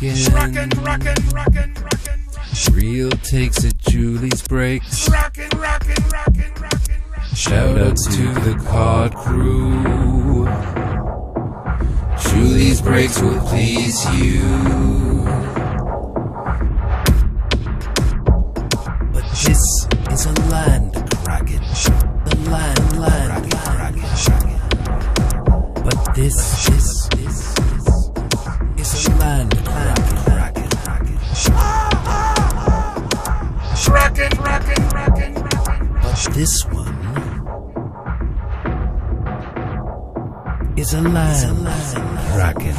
rockin'. Real takes at Julie's breaks. Shout outs to the cod crew. Julie's breaks will please you. But this is a land kraken. The land kraken. But this is a land kraken. Rockin'. But this one is a land kraken.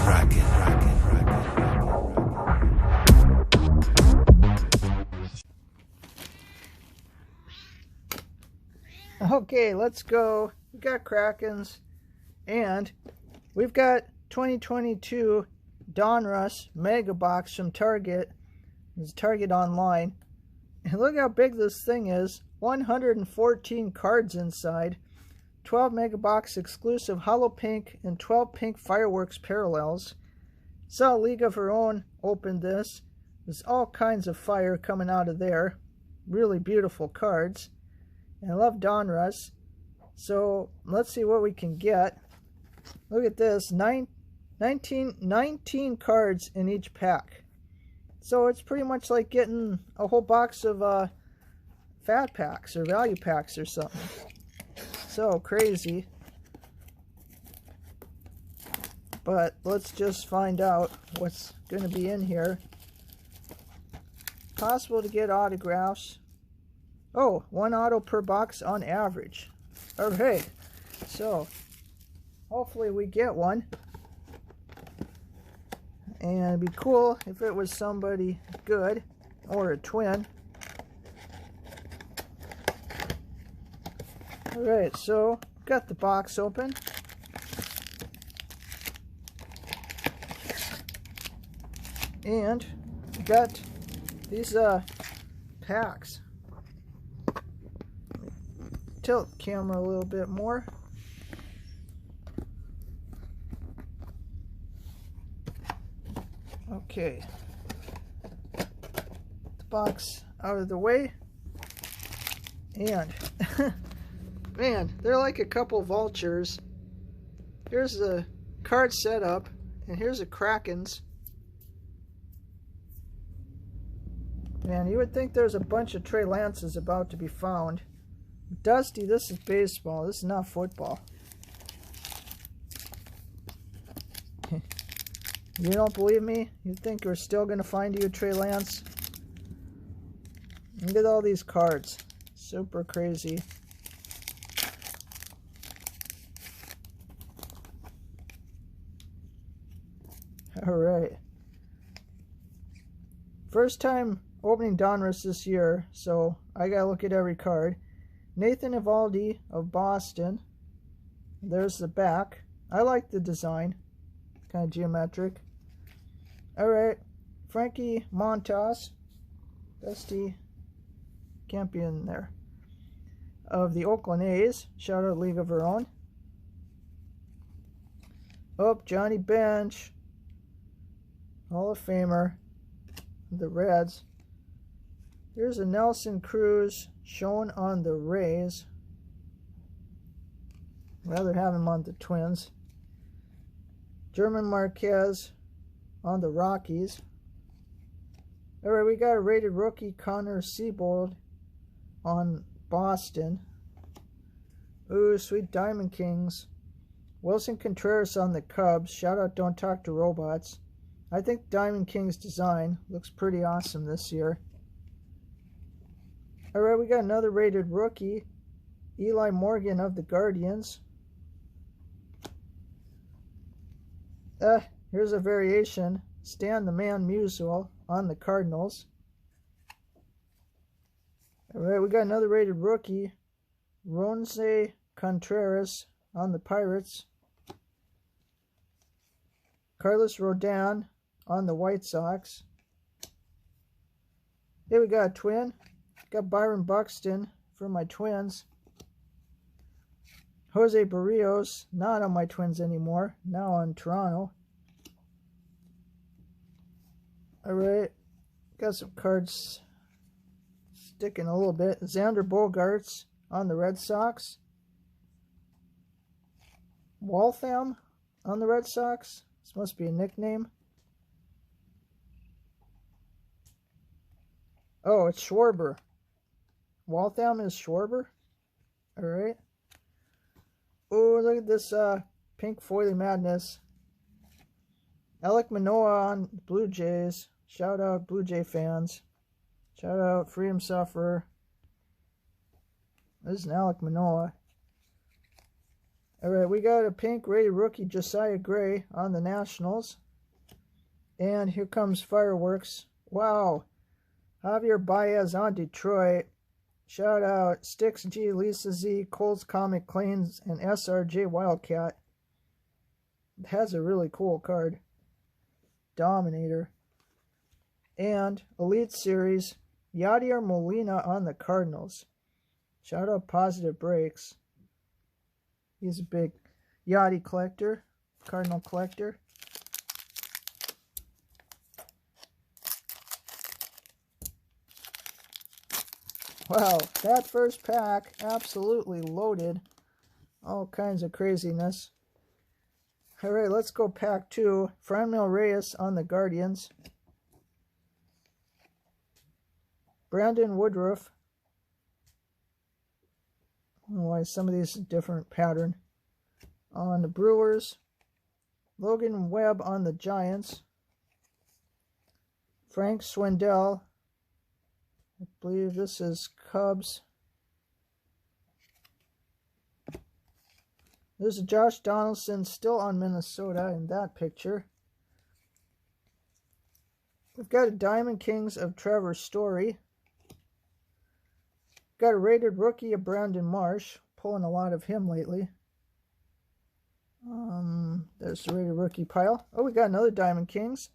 Okay, let's go. We got Krakens, and we've got 2022 Donruss Mega Box from Target. It's Target Online. And look how big this thing is. 114 cards inside. 12 Mega Box exclusive Hollow Pink and 12 Pink Fireworks Parallels. Saw League of Her Own opened this. There's all kinds of fire coming out of there. Really beautiful cards. And I love Donruss. So let's see what we can get. Look at this. 19 cards in each pack. So it's pretty much like getting a whole box of fat packs or value packs or something. So crazy. But let's just find out what's going to be in here. Possible to get autographs. Oh, 1 auto per box on average. Alright. So hopefully we get one. And it'd be cool if it was somebody good or a twin. Alright, so got the box open. And got these packs. Tilt the camera a little bit more. Okay. The box out of the way. And man, they're like a couple vultures. Here's the card setup, and here's a Krakens. Man, you would think there's a bunch of Trey Lances about to be found. Dusty, this is baseball. This is not football. You don't believe me? You think we're still going to find you a Trey Lance? Look at all these cards. Super crazy. Alright. First time opening Donruss this year, so I gotta look at every card. Nathan Eovaldi of Boston. There's the back. I like the design. Kind of geometric. Alright. Frankie Montas. Dusty. Can't be in there. Of the Oakland A's. Shout out League of Her Own. Oh, Johnny Bench. Hall of Famer. The Reds. Here's a Nelson Cruz shown on the Rays. Rather have him on the Twins. German Marquez on the Rockies. Alright, we got a rated rookie, Connor Seabold on Boston. Ooh, sweet Diamond Kings. Wilson Contreras on the Cubs. Shout out Don't Talk to Robots. I think Diamond Kings design looks pretty awesome this year. Alright, we got another rated rookie, Eli Morgan of the Guardians. Here's a variation, Stan the Man Musial on the Cardinals. Alright, we got another rated rookie, Ronce Contreras on the Pirates. Carlos Rodon on the White Sox. Here we got a twin. Got Byron Buxton for my Twins. Jose Barrios, not on my Twins anymore, now on Toronto. Alright, got some cards sticking a little bit. Xander Bogaerts on the Red Sox. Waltham on the Red Sox. This must be a nickname. Oh, it's Schwarber. Waltham is Schwarber. Alright. Oh, look at this pink Foilie madness. Alek Manoah on Blue Jays. Shout out Blue Jay fans. Shout out Freedom Sufferer. This is an Alek Manoah. Alright, we got a pink rated rookie Josiah Gray on the Nationals. And here comes Fireworks. Wow. Javier Baez on Detroit. Shout out Sticks G, Lisa Z, Coles Comic Claims, and SRJ Wildcat. It has a really cool card. Dominator. And Elite Series, Yadier Molina on the Cardinals. Shout out Positive Breaks. He's a big Yachty collector, Cardinal collector. Wow, that first pack absolutely loaded. All kinds of craziness. Alright, let's go pack 2. Franmil Reyes on the Guardians. Brandon Woodruff. I don't know why some of these different pattern. On the Brewers. Logan Webb on the Giants. Frank Swindell. I believe this is Cubs. There's a Josh Donaldson still on Minnesota in that picture. We've got a Diamond Kings of Trevor Story. Got a rated rookie of Brandon Marsh. Pulling a lot of him lately. There's the rated rookie pile. Oh, we got another Diamond Kings.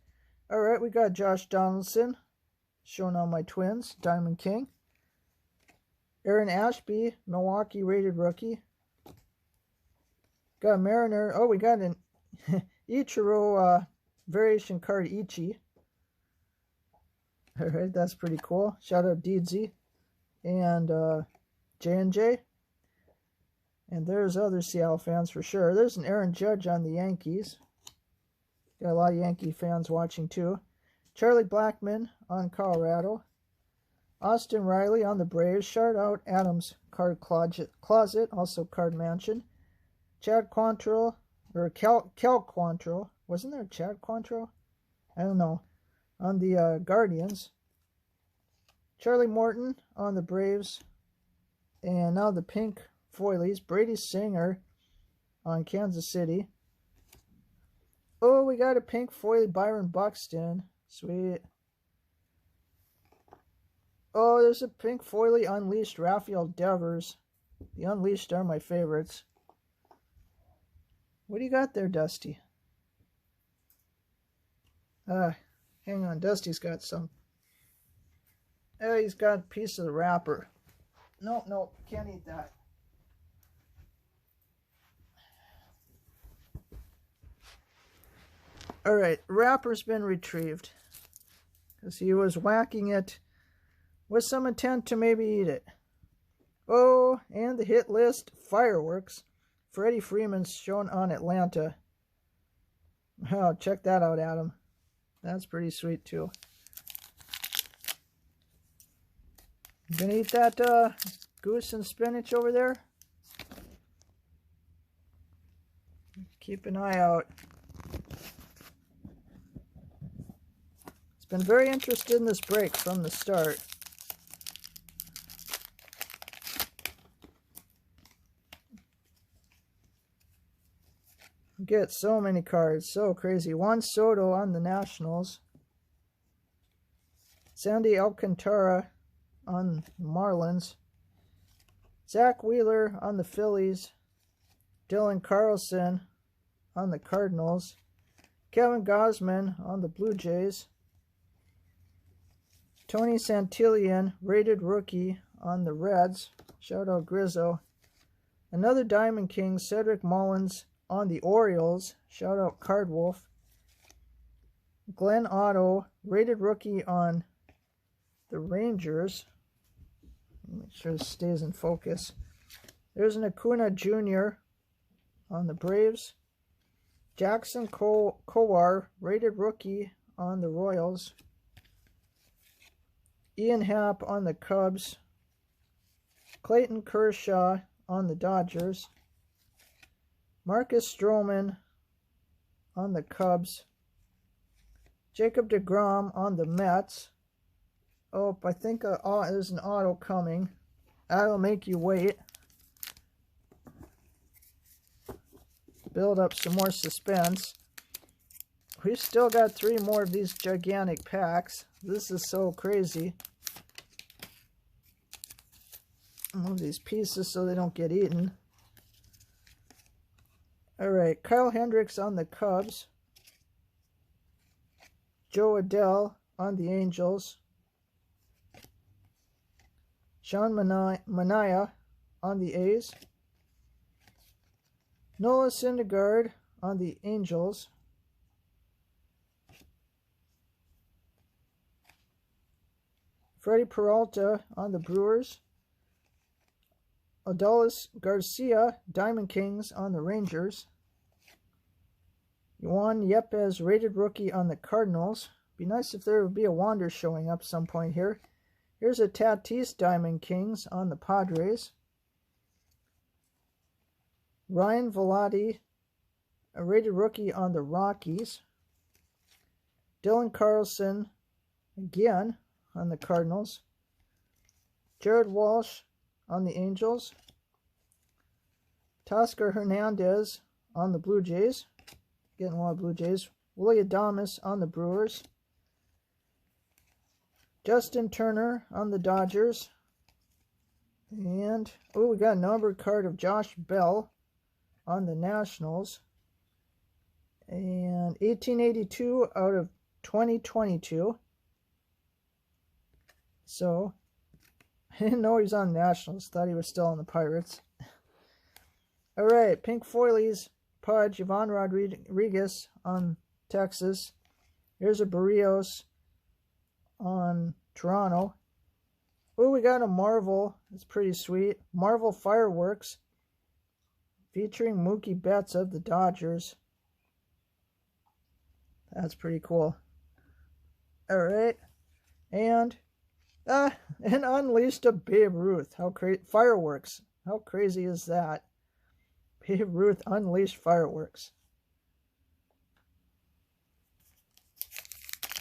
Alright, we got Josh Donaldson. Showing on my Twins. Diamond King. Aaron Ashby. Milwaukee rated rookie. Got a Mariner. Oh, we got an Ichiro variation card Ichi. Alright, that's pretty cool. Shout out Deedsy. And J&J. And there's other Seattle fans for sure. There's an Aaron Judge on the Yankees. Got a lot of Yankee fans watching too. Charlie Blackmon on Colorado. Austin Riley on the Braves. Shout out Adams Card Closet, also Card Mansion. Chad Quantrill, or Cal Quantrill. Wasn't there a Chad Quantrill? I don't know. On the Guardians. Charlie Morton on the Braves. And now the pink Foilies. Brady Singer on Kansas City. Oh, we got a pink Foilie Byron Buxton. Sweet. Oh, there's a pink Foilie Unleashed Rafael Devers. The Unleashed are my favorites. What do you got there, Dusty? Hang on. Dusty's got some. Oh, he's got a piece of the wrapper. No, can't eat that. Alright, wrapper's been retrieved. Because he was whacking it with some intent to maybe eat it. Oh, and the hit list, Fireworks. Freddie Freeman's shown on Atlanta. Oh, check that out, Adam. That's pretty sweet, too. You gonna eat that goose and spinach over there? Keep an eye out. It's been very interested in this break from the start. Get so many cards, so crazy. Juan Soto on the Nationals. Sandy Alcantara on the Marlins. Zach Wheeler on the Phillies. Dylan Carlson on the Cardinals. Kevin Gausman on the Blue Jays. Tony Santillan, rated rookie on the Reds. Shout out Grizzo. Another Diamond King, Cedric Mullins on the Orioles. Shout out Cardwolf. Glenn Otto, rated rookie on the Rangers. Make sure this stays in focus. There's an Acuna Jr. on the Braves. Jackson Kowar, rated rookie on the Royals. Ian Happ on the Cubs. Clayton Kershaw on the Dodgers. Marcus Stroman on the Cubs. Jacob deGrom on the Mets. Oh, I think there's an auto coming. That'll make you wait. Build up some more suspense. We've still got 3 more of these gigantic packs. This is so crazy. Move these pieces so they don't get eaten. Alright, Kyle Hendricks on the Cubs. Joe Adell on the Angels. Sean Manaea on the A's. Noah Syndergaard on the Angels. Freddie Peralta on the Brewers. Adolis Garcia, Diamond Kings on the Rangers. Juan Yepez, rated rookie on the Cardinals. Be nice if there would be a Wander showing up some point here. Here's a Tatis Diamond Kings on the Padres. Ryan Velotti, a rated rookie on the Rockies. Dylan Carlson, again, on the Cardinals. Jared Walsh on the Angels. Teoscar Hernandez on the Blue Jays. Getting a lot of Blue Jays. Willie Adames on the Brewers. Justin Turner on the Dodgers. And, oh, we got a numbered card of Josh Bell on the Nationals. And 1882 out of 2022. So, I didn't know he was on the Nationals. Thought he was still on the Pirates. Alright, Pink Foilies, Pudge, Yvonne Rodriguez on Texas. Here's a Barrios on Toronto. Oh, we got a Marvel. It's pretty sweet. Marvel Fireworks featuring Mookie Betts of the Dodgers. That's pretty cool. Alright. And Unleashed a Babe Ruth. How crazy. Fireworks. How crazy is that? Babe Ruth Unleashed Fireworks.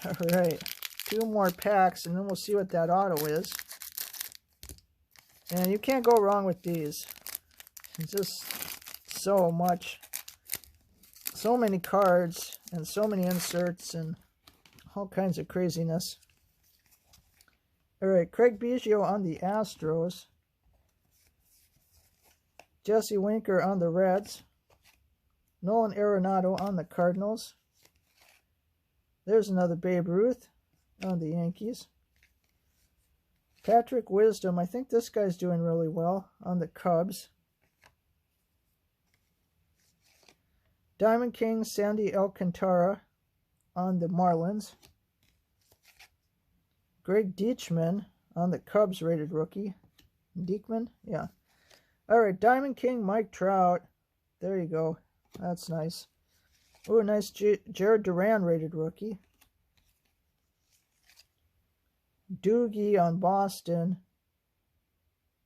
Alright. 2 more packs and then we'll see what that auto is. And you can't go wrong with these. It's just so much. So many cards and so many inserts and all kinds of craziness. Alright, Craig Biggio on the Astros. Jesse Winker on the Reds. Nolan Arenado on the Cardinals. There's another Babe Ruth on the Yankees. Patrick Wisdom, I think this guy's doing really well on the Cubs. Diamond King Sandy Alcantara on the Marlins. Greg Deichmann on the Cubs rated rookie. Deichmann? Yeah. Alright, Diamond King Mike Trout. There you go. That's nice. Ooh, nice Jared Duran rated rookie. Doogie on Boston.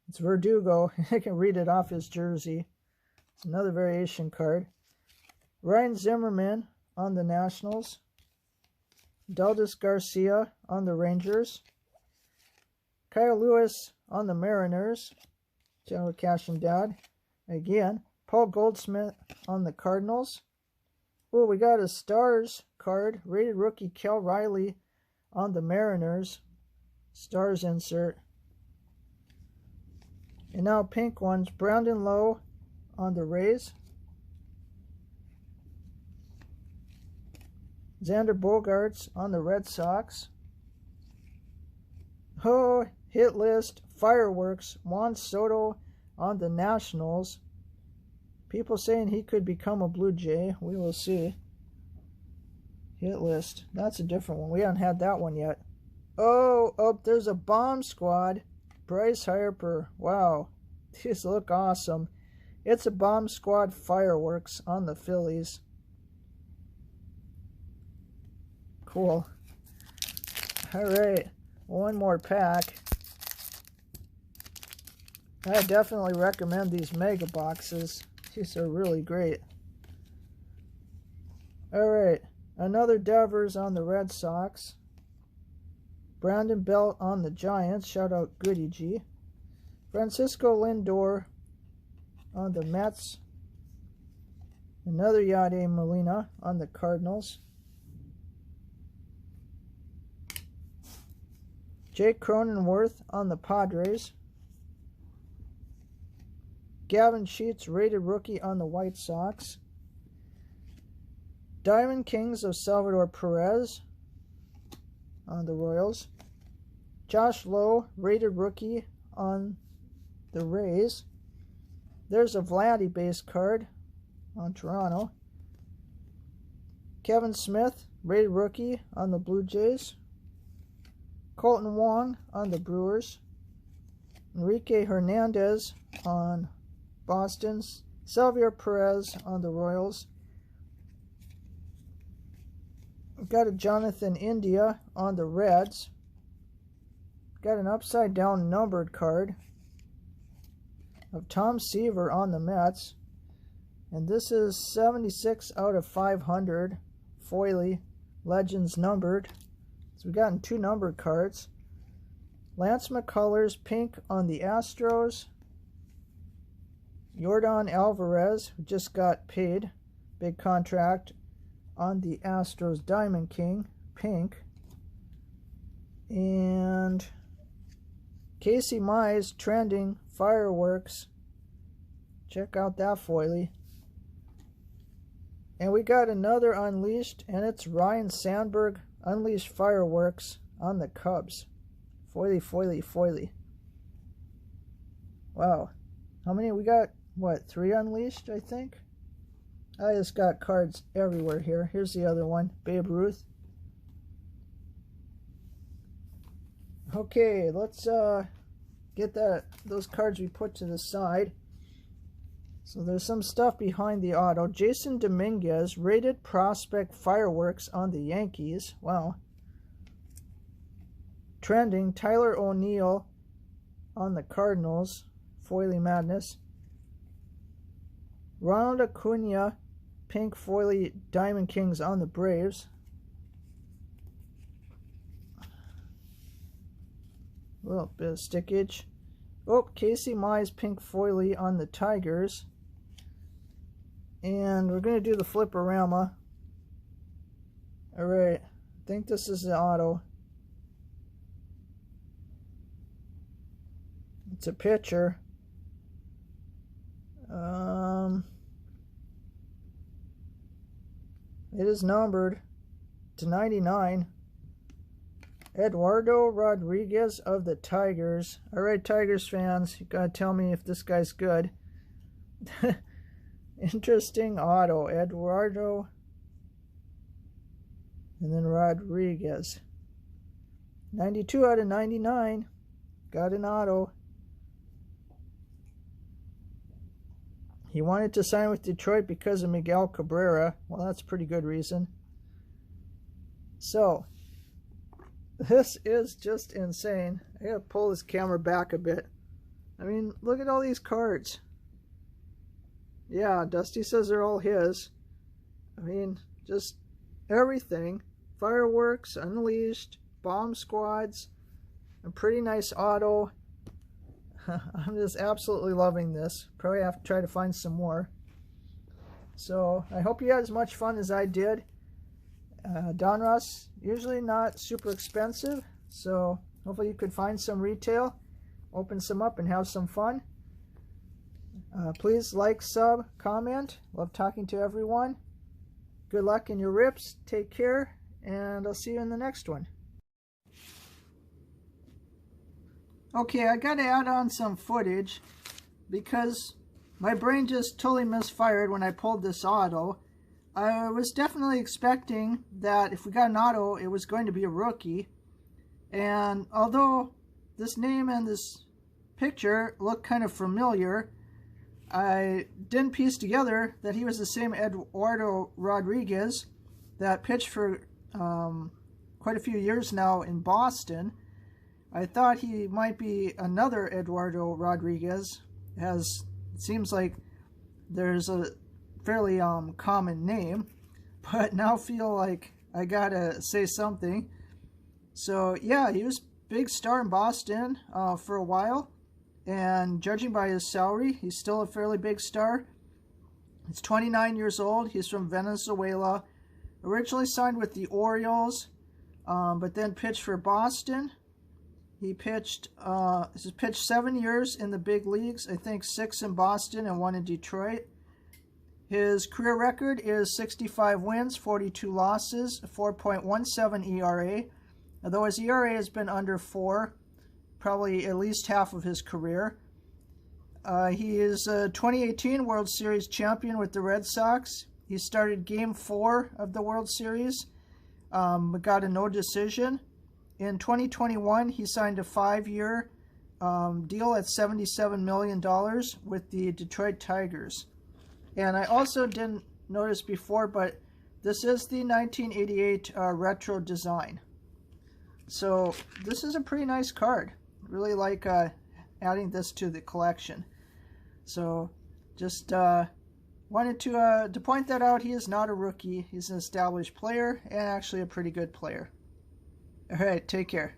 It's Verdugo. I can read it off his jersey. It's another variation card. Ryan Zimmerman on the Nationals. Deldis Garcia on the Rangers. Kyle Lewis on the Mariners. General Cash and Dad. Again. Paul Goldsmith on the Cardinals. Oh, we got a Stars card. Rated rookie Cal Riley on the Mariners. Stars insert. And now pink ones. Brandon Lowe on the Rays. Xander Bogaerts on the Red Sox. Oh, hit list. Fireworks. Juan Soto on the Nationals. People saying he could become a Blue Jay. We will see. Hit list. That's a different one. We haven't had that one yet. Oh, there's a bomb squad. Bryce Harper. Wow. These look awesome. It's a bomb squad fireworks on the Phillies. Cool. Alright. One more pack. I definitely recommend these mega boxes. These are really great. Alright. Another Devers on the Red Sox. Brandon Belt on the Giants. Shout out Goody G. Francisco Lindor on the Mets. Another Yadier Molina on the Cardinals. Jake Cronenworth on the Padres. Gavin Sheets, rated rookie on the White Sox. Diamond Kings of Salvador Perez on the Royals. Josh Lowe, rated rookie on the Rays. There's a Vladdy base card on Toronto. Kevin Smith, rated rookie on the Blue Jays. Colton Wong on the Brewers. Enrique Hernandez on Boston's. Salvador Perez on the Royals. We've got a Jonathan India on the Reds. Got an upside down numbered card of Tom Seaver on the Mets. And this is 76 out of 500. Foilie Legends numbered. So we've gotten 2 numbered cards. Lance McCullers pink on the Astros. Yordan Alvarez, who just got paid. Big contract on the Astros Diamond King, pink. And Casey Mize, trending fireworks. Check out that foilie. And we got another Unleashed, and it's Ryan Sandberg, Unleashed fireworks on the Cubs. Foilie, foilie, foilie. Wow. How many? We got, what, 3 Unleashed, I think? I just got cards everywhere here. Here's the other one, Babe Ruth. Okay, let's get those cards we put to the side. So there's some stuff behind the auto. Jason Dominguez, rated prospect fireworks on the Yankees. Wow. Trending, Tyler O'Neill on the Cardinals. Foilie Madness. Ronald Acuna, pink foilie Diamond Kings on the Braves. A little bit of stickage. Oh, Casey Mize, pink foilie on the Tigers. And we're going to do the Flipperama. Alright, I think this is the auto. It's a pitcher. It is numbered to 99. Eduardo Rodriguez of the Tigers. Alright, Tigers fans, you gotta tell me if this guy's good. Interesting auto. Eduardo. And then Rodriguez. 92 out of 99. Got an auto. He wanted to sign with Detroit because of Miguel Cabrera. Well, that's a pretty good reason. So, this is just insane. I gotta pull this camera back a bit. I mean, look at all these cards. Yeah, Dusty says they're all his. I mean, just everything. Fireworks, Unleashed, Bomb Squads, a pretty nice auto. I'm just absolutely loving this. Probably have to try to find some more. So, I hope you had as much fun as I did. Donruss, usually not super expensive, so hopefully you could find some retail, open some up, and have some fun. Please like, sub, comment. Love talking to everyone. Good luck in your rips. Take care, and I'll see you in the next one. Okay, I got to add on some footage because my brain just totally misfired when I pulled this auto. I was definitely expecting that if we got an auto, it was going to be a rookie. And although this name and this picture look kind of familiar, I didn't piece together that he was the same Eduardo Rodriguez that pitched for quite a few years now in Boston. I thought he might be another Eduardo Rodriguez, as it seems like there's a fairly common name, but now feel like I gotta say something. So yeah, he was big star in Boston for a while, and judging by his salary, he's still a fairly big star. He's 29 years old. He's from Venezuela. Originally signed with the Orioles, but then pitched for Boston. He pitched 7 years in the big leagues. I think 6 in Boston and 1 in Detroit. His career record is 65 wins, 42 losses, 4.17 ERA. Although his ERA has been under 4, probably at least half of his career. He is a 2018 World Series champion with the Red Sox. He started Game 4 of the World Series, but got a no decision. In 2021, he signed a 5-year deal at $77 million with the Detroit Tigers. And I also didn't notice before, but this is the 1988 retro design. So this is a pretty nice card. Really like adding this to the collection. So just wanted to point that out. He is not a rookie. He's an established player and actually a pretty good player. All right, take care.